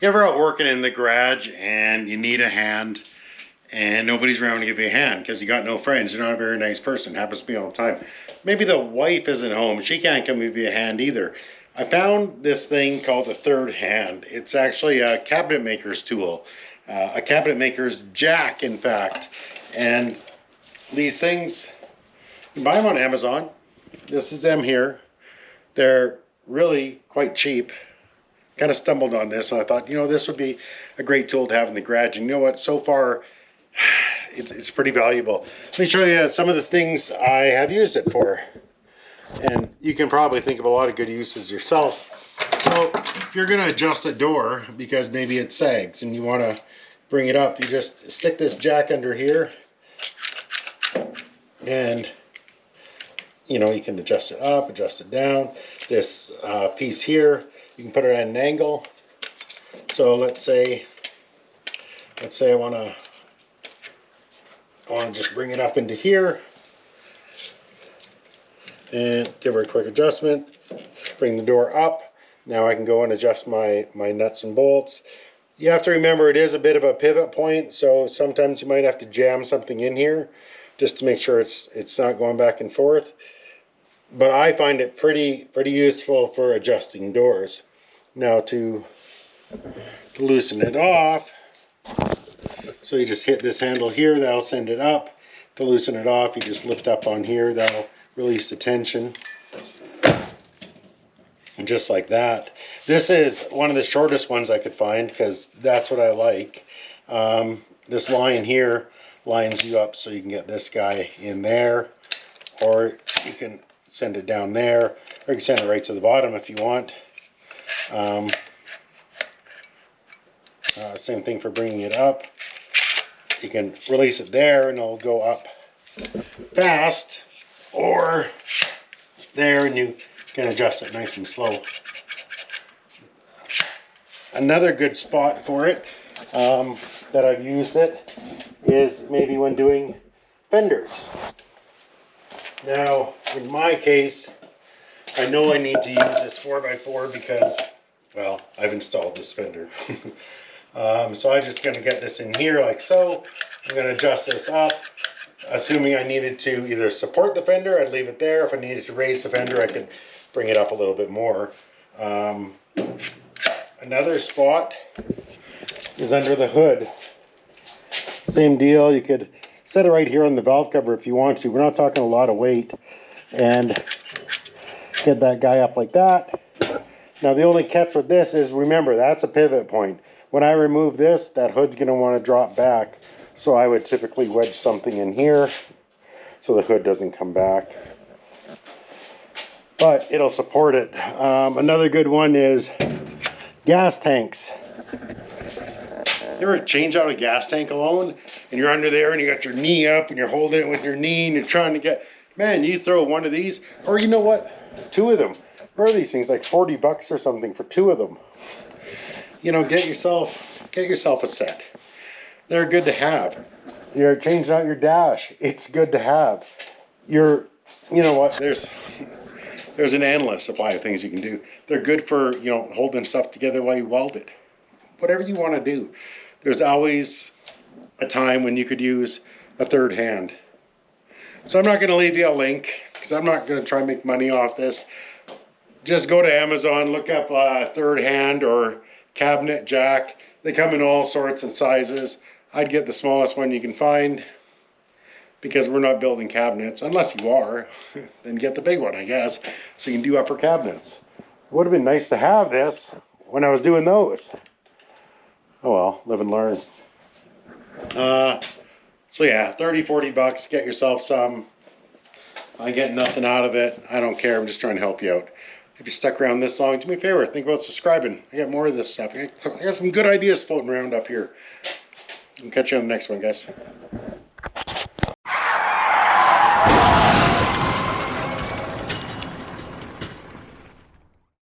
You ever out working in the garage and you need a hand and nobody's around to give you a hand because you got no friends, you're not a very nice person, happens to me all the time. Maybe the wife isn't home, she can't come give you a hand either. I found this thing called a third hand. It's actually a cabinet maker's tool, a cabinet maker's jack in fact. And these things, you buy them on Amazon. This is them here. They're really quite cheap. Kind of stumbled on this and I thought, you know, this would be a great tool to have in the garage. And you know what, so far it's pretty valuable. Let me show you some of the things I have used it for, and you can probably think of a lot of good uses yourself. So if you're going to adjust a door because maybe it sags and you want to bring it up, you just stick this jack under here and you know, you can adjust it up, adjust it down. This piece here, you can put it at an angle. So let's say I want to just bring it up into here and give her a quick adjustment. Bring the door up. Now I can go and adjust my nuts and bolts. You have to remember it is a bit of a pivot point, so sometimes you might have to jam something in here just to make sure it's not going back and forth. But I find it pretty useful for adjusting doors. Now to loosen it off, so you just hit this handle here, that'll send it up. To loosen it off, you just lift up on here, that'll release the tension. And just like that. This is one of the shortest ones I could find because that's what I like. This line here lines you up so you can get this guy in there, or you can send it down there, or you can send it right to the bottom if you want. Same thing for bringing it up. You can release it there and it'll go up fast, or there and you can adjust it nice and slow. Another good spot for it that I've used it is maybe when doing fenders. Now in my case, I know I need to use this 4x4 because, well, I've installed this fender. So I'm just going to get this in here like so. I'm going to adjust this up. Assuming I needed to either support the fender, I'd leave it there. If I needed to raise the fender, I could bring it up a little bit more. Another spot is under the hood. Same deal. You could set it right here on the valve cover if you want to. We're not talking a lot of weight. And get that guy up like that. Now the only catch with this is, remember, that's a pivot point. When I remove this, that hood's going to want to drop back. So I would typically wedge something in here so the hood doesn't come back. But it'll support it. Another good one is gas tanks. You ever change out a gas tank alone and you're under there and you got your knee up and you're holding it with your knee and you're trying to get, man, you throw one of these, or you know what, two of them. What are these things, like 40 bucks or something for two of them? You know, get yourself a set. They're good to have. You're changing out your dash, it's good to have. You know what, there's an endless supply of things you can do. They're good for, you know, holding stuff together while you weld it. Whatever you want to do. There's always a time when you could use a third hand. So I'm not going to leave you a link because I'm not going to try and make money off this. Just go to Amazon, look up third hand or cabinet jack. They come in all sorts of sizes. I'd get the smallest one you can find because we're not building cabinets. Unless you are, then get the big one, I guess, so you can do upper cabinets. It would have been nice to have this when I was doing those. Oh well, live and learn. So yeah, 30, 40 bucks, get yourself some. I get nothing out of it. I don't care, I'm just trying to help you out. If you stuck around this long, do me a favor, think about subscribing. I got more of this stuff. I got some good ideas floating around up here. I'll catch you on the next one, guys.